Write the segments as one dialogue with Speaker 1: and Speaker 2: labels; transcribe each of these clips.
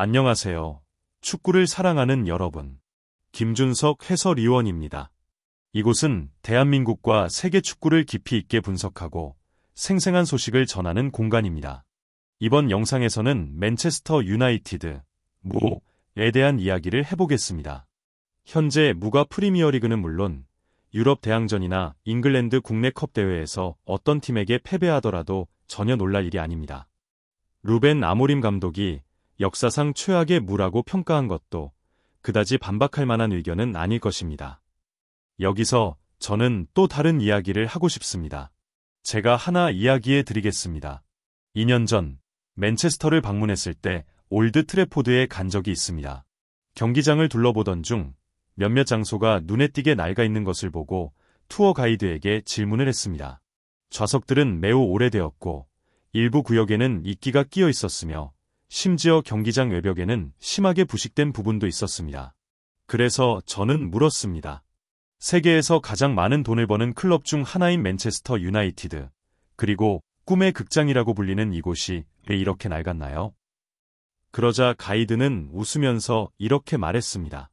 Speaker 1: 안녕하세요. 축구를 사랑하는 여러분. 김준석 해설위원입니다. 이곳은 대한민국과 세계 축구를 깊이 있게 분석하고 생생한 소식을 전하는 공간입니다. 이번 영상에서는 맨체스터 유나이티드, 무에 대한 이야기를 해보겠습니다. 현재 무가 프리미어리그는 물론 유럽 대항전이나 잉글랜드 국내 컵 대회에서 어떤 팀에게 패배하더라도 전혀 놀랄 일이 아닙니다. 루벤 아모림 감독이 역사상 최악의 무라고 평가한 것도 그다지 반박할 만한 의견은 아닐 것입니다. 여기서 저는 또 다른 이야기를 하고 싶습니다. 제가 하나 이야기해 드리겠습니다. 2년 전 맨체스터를 방문했을 때 올드 트래포드에 간 적이 있습니다. 경기장을 둘러보던 중 몇몇 장소가 눈에 띄게 낡아 있는 것을 보고 투어 가이드에게 질문을 했습니다. 좌석들은 매우 오래되었고 일부 구역에는 이끼가 끼어 있었으며 심지어 경기장 외벽에는 심하게 부식된 부분도 있었습니다. 그래서 저는 물었습니다. 세계에서 가장 많은 돈을 버는 클럽 중 하나인 맨체스터 유나이티드, 그리고 꿈의 극장이라고 불리는 이곳이 왜 이렇게 낡았나요? 그러자 가이드는 웃으면서 이렇게 말했습니다.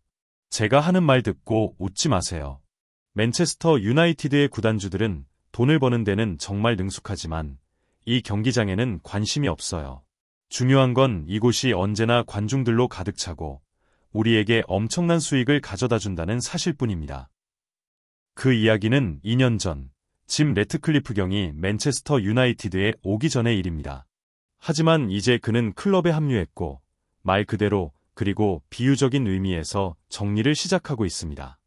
Speaker 1: 제가 하는 말 듣고 웃지 마세요. 맨체스터 유나이티드의 구단주들은 돈을 버는 데는 정말 능숙하지만 이 경기장에는 관심이 없어요. 중요한 건 이곳이 언제나 관중들로 가득 차고 우리에게 엄청난 수익을 가져다 준다는 사실뿐입니다. 그 이야기는 2년 전 짐 래트클리프 경이 맨체스터 유나이티드에 오기 전의 일입니다. 하지만 이제 그는 클럽에 합류했고 말 그대로 그리고 비유적인 의미에서 정리를 시작하고 있습니다.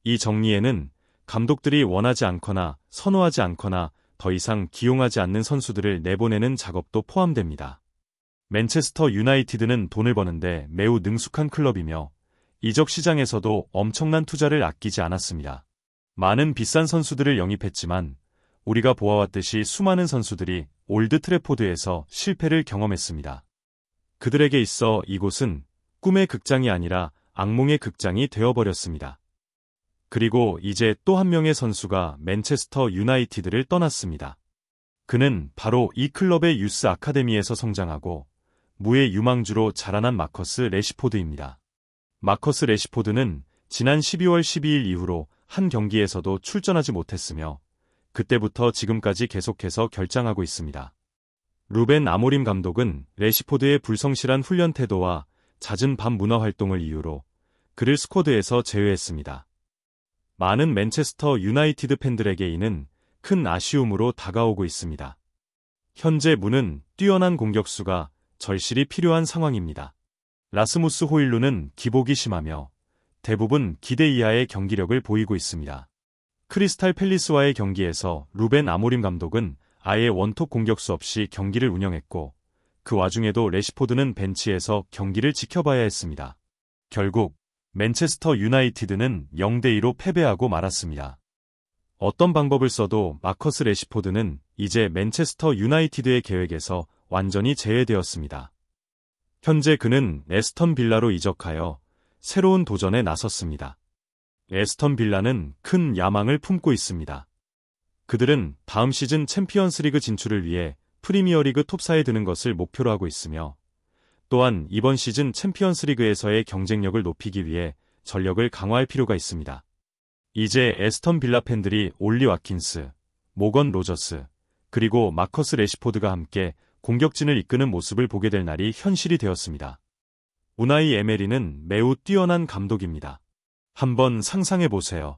Speaker 1: 이 정리에는 감독들이 원하지 않거나 선호하지 않거나 더 이상 기용하지 않는 선수들을 내보내는 작업도 포함됩니다. 맨체스터 유나이티드는 돈을 버는데 매우 능숙한 클럽이며 이적 시장에서도 엄청난 투자를 아끼지 않았습니다. 많은 비싼 선수들을 영입했지만 우리가 보아왔듯이 수많은 선수들이 올드 트래포드에서 실패를 경험했습니다. 그들에게 있어 이곳은 꿈의 극장이 아니라 악몽의 극장이 되어버렸습니다. 그리고 이제 또 한 명의 선수가 맨체스터 유나이티드를 떠났습니다. 그는 바로 이 클럽의 유스 아카데미에서 성장하고 무의 유망주로 자라난 마커스 래시포드입니다. 마커스 래시포드는 지난 12월 12일 이후로 한 경기에서도 출전하지 못했으며 그때부터 지금까지 계속해서 결장하고 있습니다. 루벤 아모림 감독은 래시포드의 불성실한 훈련 태도와 잦은 밤 문화 활동을 이유로 그를 스쿼드에서 제외했습니다. 많은 맨체스터 유나이티드 팬들에게 이는 큰 아쉬움으로 다가오고 있습니다. 현재 무는 뛰어난 공격수가 절실히 필요한 상황입니다. 라스무스 호일루는 기복이 심하며 대부분 기대 이하의 경기력을 보이고 있습니다. 크리스탈 팰리스와의 경기에서 루벤 아모림 감독은 아예 원톱 공격수 없이 경기를 운영했고 그 와중에도 래시포드는 벤치에서 경기를 지켜봐야 했습니다. 결국 맨체스터 유나이티드는 0대2로 패배하고 말았습니다. 어떤 방법을 써도 마커스 래시포드는 이제 맨체스터 유나이티드의 계획에서 완전히 제외되었습니다. 현재 그는 에스턴 빌라로 이적하여 새로운 도전에 나섰습니다. 에스턴 빌라는 큰 야망을 품고 있습니다. 그들은 다음 시즌 챔피언스리그 진출을 위해 프리미어리그 톱4에 드는 것을 목표로 하고 있으며 또한 이번 시즌 챔피언스리그에서의 경쟁력을 높이기 위해 전력을 강화할 필요가 있습니다. 이제 에스턴 빌라 팬들이 올리 와킨스, 모건 로저스, 그리고 마커스 래시포드가 함께 공격진을 이끄는 모습을 보게 될 날이 현실이 되었습니다. 우나이 에메리는 매우 뛰어난 감독입니다. 한번 상상해 보세요.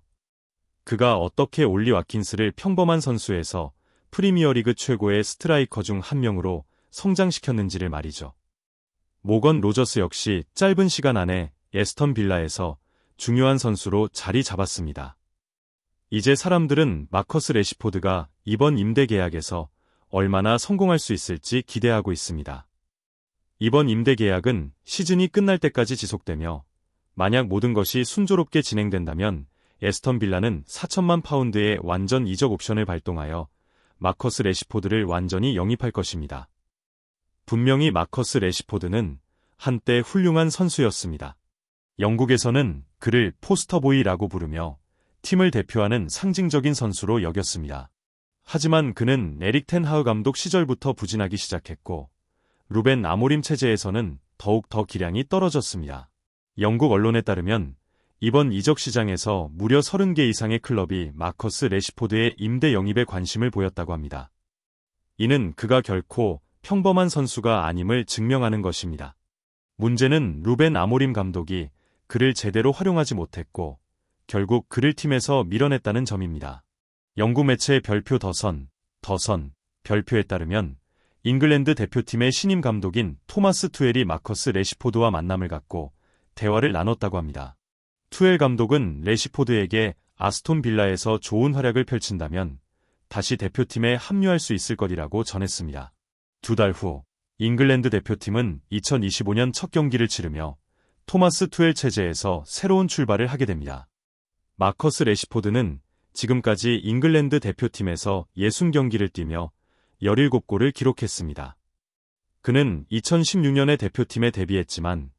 Speaker 1: 그가 어떻게 올리 와킨스를 평범한 선수에서 프리미어리그 최고의 스트라이커 중 한 명으로 성장시켰는지를 말이죠. 모건 로저스 역시 짧은 시간 안에 에스턴 빌라에서 중요한 선수로 자리 잡았습니다. 이제 사람들은 마커스 래시포드가 이번 임대 계약에서 얼마나 성공할 수 있을지 기대하고 있습니다. 이번 임대 계약은 시즌이 끝날 때까지 지속되며 만약 모든 것이 순조롭게 진행된다면 에스턴 빌라는 4천만 파운드의 완전 이적 옵션을 발동하여 마커스 래시포드를 완전히 영입할 것입니다. 분명히 마커스 래시포드는 한때 훌륭한 선수였습니다. 영국에서는 그를 포스터보이라고 부르며 팀을 대표하는 상징적인 선수로 여겼습니다. 하지만 그는 에릭 텐 하흐 감독 시절부터 부진하기 시작했고 루벤 아모림 체제에서는 더욱 더 기량이 떨어졌습니다. 영국 언론에 따르면 이번 이적 시장에서 무려 30개 이상의 클럽이 마커스 레시포드의 임대 영입에 관심을 보였다고 합니다. 이는 그가 결코 평범한 선수가 아님을 증명하는 것입니다. 문제는 루벤 아모림 감독이 그를 제대로 활용하지 못했고 결국 그를 팀에서 밀어냈다는 점입니다. 영국 매체 별표 더선 별표에 따르면 잉글랜드 대표팀의 신임 감독인 토마스 투헬이 마커스 레시포드와 만남을 갖고 대화를 나눴다고 합니다. 투헬 감독은 레시포드에게 아스톤 빌라에서 좋은 활약을 펼친다면 다시 대표팀에 합류할 수 있을 것이라고 전했습니다. 2달 후 잉글랜드 대표팀은 2025년 첫 경기를 치르며 토마스 투헬 체제에서 새로운 출발을 하게 됩니다. 마커스 레시포드는 지금까지 잉글랜드 대표팀에서 60경기를 뛰며 17골을 기록했습니다. 그는 2016년에 대표팀에 데뷔했지만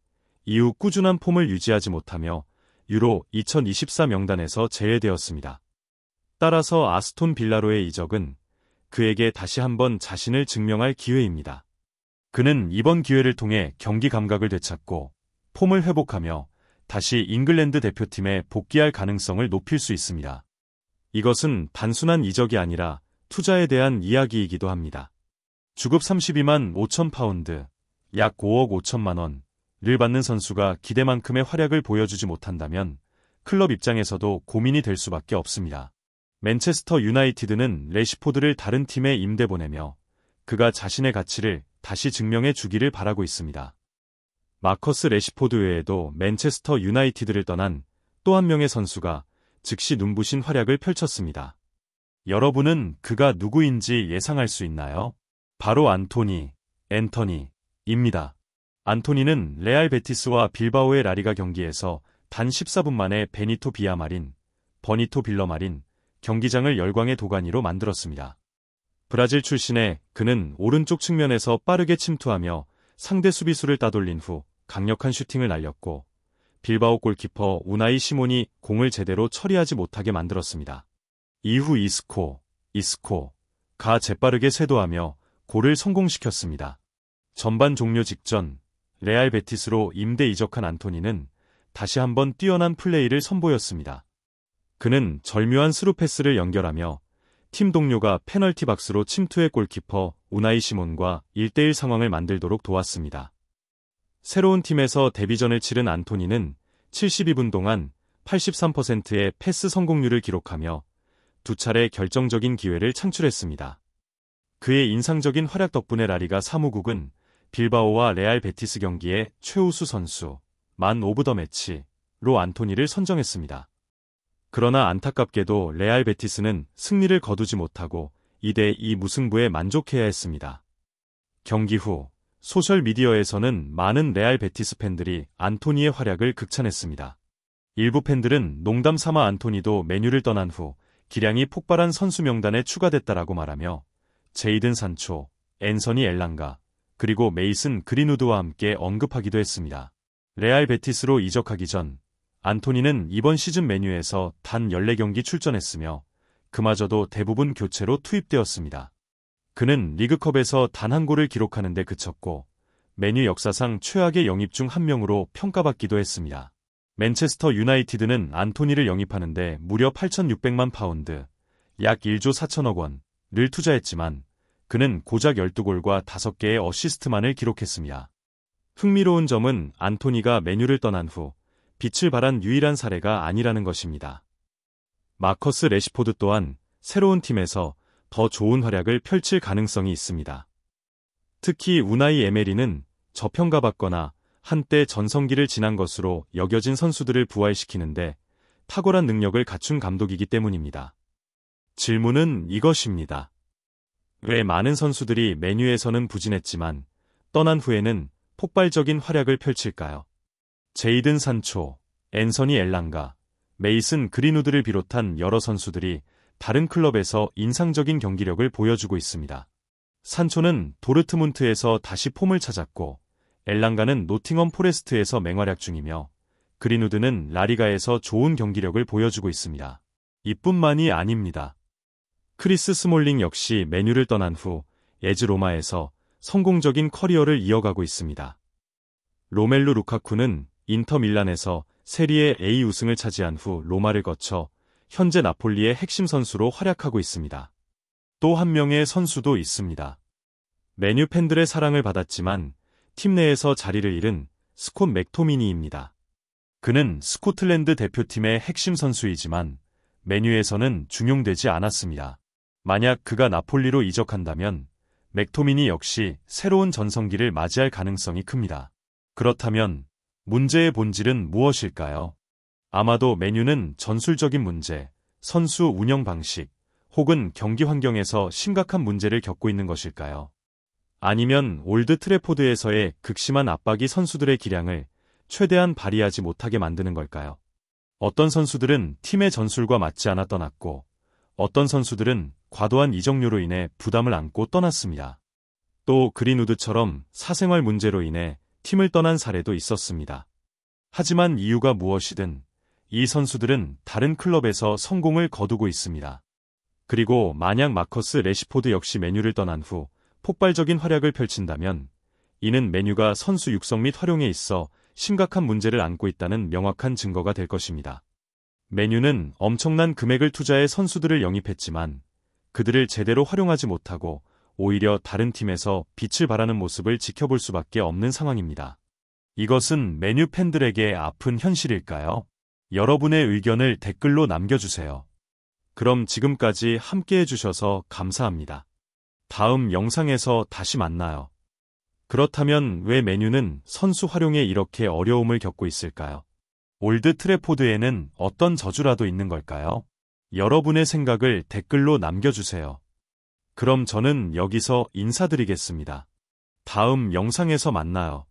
Speaker 1: 이후 꾸준한 폼을 유지하지 못하며 유로 2024 명단에서 제외되었습니다. 따라서 아스톤 빌라로의 이적은 그에게 다시 한번 자신을 증명할 기회입니다. 그는 이번 기회를 통해 경기 감각을 되찾고 폼을 회복하며 다시 잉글랜드 대표팀에 복귀할 가능성을 높일 수 있습니다. 이것은 단순한 이적이 아니라 투자에 대한 이야기이기도 합니다. 주급 32만 5천 파운드, 약 5억 5천만 원을 받는 선수가 기대만큼의 활약을 보여주지 못한다면 클럽 입장에서도 고민이 될 수밖에 없습니다. 맨체스터 유나이티드는 레시포드를 다른 팀에 임대 보내며 그가 자신의 가치를 다시 증명해 주기를 바라고 있습니다. 마커스 레시포드 외에도 맨체스터 유나이티드를 떠난 또 한 명의 선수가 즉시 눈부신 활약을 펼쳤습니다. 여러분은 그가 누구인지 예상할 수 있나요? 바로 앤토니입니다. 안토니는 레알 베티스와 빌바오의 라리가 경기에서 단 14분 만에 베니토 빌러마린 경기장을 열광의 도가니로 만들었습니다. 브라질 출신의 그는 오른쪽 측면에서 빠르게 침투하며 상대 수비수를 따돌린 후 강력한 슈팅을 날렸고 빌바오 골키퍼 우나이 시몬이 공을 제대로 처리하지 못하게 만들었습니다. 이후 이스코가 재빠르게 쇄도하며 골을 성공시켰습니다. 전반 종료 직전 레알 베티스로 임대 이적한 안토니는 다시 한번 뛰어난 플레이를 선보였습니다. 그는 절묘한 스루 패스를 연결하며 팀 동료가 페널티 박스로 침투해 골키퍼 우나이 시몬과 1대1 상황을 만들도록 도왔습니다. 새로운 팀에서 데뷔전을 치른 안토니는 72분 동안 83%의 패스 성공률을 기록하며 두 차례 결정적인 기회를 창출했습니다. 그의 인상적인 활약 덕분에 라리가 사무국은 빌바오와 레알 베티스 경기의 최우수 선수, 만 오브 더 매치로 안토니를 선정했습니다. 그러나 안타깝게도 레알 베티스는 승리를 거두지 못하고 2대2 무승부에 만족해야 했습니다. 경기 후 소셜미디어에서는 많은 레알 베티스 팬들이 안토니의 활약을 극찬했습니다. 일부 팬들은 농담 삼아 안토니도 맨유를 떠난 후 기량이 폭발한 선수 명단에 추가됐다라고 말하며 제이든 산초, 앤서니 엘랑가, 그리고 메이슨 그린우드와 함께 언급하기도 했습니다. 레알 베티스로 이적하기 전 안토니는 이번 시즌 맨유에서 단 14경기 출전했으며 그마저도 대부분 교체로 투입되었습니다. 그는 리그컵에서 단 한 골을 기록하는 데 그쳤고 맨유 역사상 최악의 영입 중 한 명으로 평가받기도 했습니다. 맨체스터 유나이티드는 안토니를 영입하는데 무려 8,600만 파운드, 약 1조 4천억 원을 투자했지만 그는 고작 12골과 5개의 어시스트만을 기록했습니다. 흥미로운 점은 안토니가 맨유를 떠난 후 빛을 발한 유일한 사례가 아니라는 것입니다. 마커스 레시포드 또한 새로운 팀에서 더 좋은 활약을 펼칠 가능성이 있습니다. 특히 우나이 에메리는 저평가받거나 한때 전성기를 지난 것으로 여겨진 선수들을 부활시키는데 탁월한 능력을 갖춘 감독이기 때문입니다. 질문은 이것입니다. 왜 많은 선수들이 맨유에서는 부진했지만 떠난 후에는 폭발적인 활약을 펼칠까요? 제이든 산초, 앤서니 엘랑가, 메이슨 그린우드를 비롯한 여러 선수들이 다른 클럽에서 인상적인 경기력을 보여주고 있습니다. 산초는 도르트문트에서 다시 폼을 찾았고 엘랑가는 노팅엄 포레스트에서 맹활약 중이며 그린우드는 라리가에서 좋은 경기력을 보여주고 있습니다. 이뿐만이 아닙니다. 크리스 스몰링 역시 맨유를 떠난 후 에즈 로마에서 성공적인 커리어를 이어가고 있습니다. 로멜루 루카쿠는 인터 밀란에서 세리에 A 우승을 차지한 후 로마를 거쳐 현재 나폴리의 핵심 선수로 활약하고 있습니다. 또 한 명의 선수도 있습니다. 메뉴 팬들의 사랑을 받았지만 팀 내에서 자리를 잃은 스콧 맥토미니입니다. 그는 스코틀랜드 대표팀의 핵심 선수이지만 메뉴에서는 중용되지 않았습니다. 만약 그가 나폴리로 이적한다면 맥토미니 역시 새로운 전성기를 맞이할 가능성이 큽니다. 그렇다면 문제의 본질은 무엇일까요? 아마도 메뉴는 전술적인 문제, 선수 운영 방식, 혹은 경기 환경에서 심각한 문제를 겪고 있는 것일까요? 아니면 올드 트래포드에서의 극심한 압박이 선수들의 기량을 최대한 발휘하지 못하게 만드는 걸까요? 어떤 선수들은 팀의 전술과 맞지 않아 떠났고, 어떤 선수들은 과도한 이적료로 인해 부담을 안고 떠났습니다. 또 그린우드처럼 사생활 문제로 인해 팀을 떠난 사례도 있었습니다. 하지만 이유가 무엇이든 이 선수들은 다른 클럽에서 성공을 거두고 있습니다. 그리고 만약 마커스 레시포드 역시 메뉴를 떠난 후 폭발적인 활약을 펼친다면 이는 메뉴가 선수 육성 및 활용에 있어 심각한 문제를 안고 있다는 명확한 증거가 될 것입니다. 메뉴는 엄청난 금액을 투자해 선수들을 영입했지만 그들을 제대로 활용하지 못하고 오히려 다른 팀에서 빛을 발하는 모습을 지켜볼 수밖에 없는 상황입니다. 이것은 메뉴 팬들에게 아픈 현실일까요? 여러분의 의견을 댓글로 남겨주세요. 그럼 지금까지 함께 해주셔서 감사합니다. 다음 영상에서 다시 만나요. 그렇다면 왜 메뉴는 선수 활용에 이렇게 어려움을 겪고 있을까요? 올드 트래포드에는 어떤 저주라도 있는 걸까요? 여러분의 생각을 댓글로 남겨주세요. 그럼 저는 여기서 인사드리겠습니다. 다음 영상에서 만나요.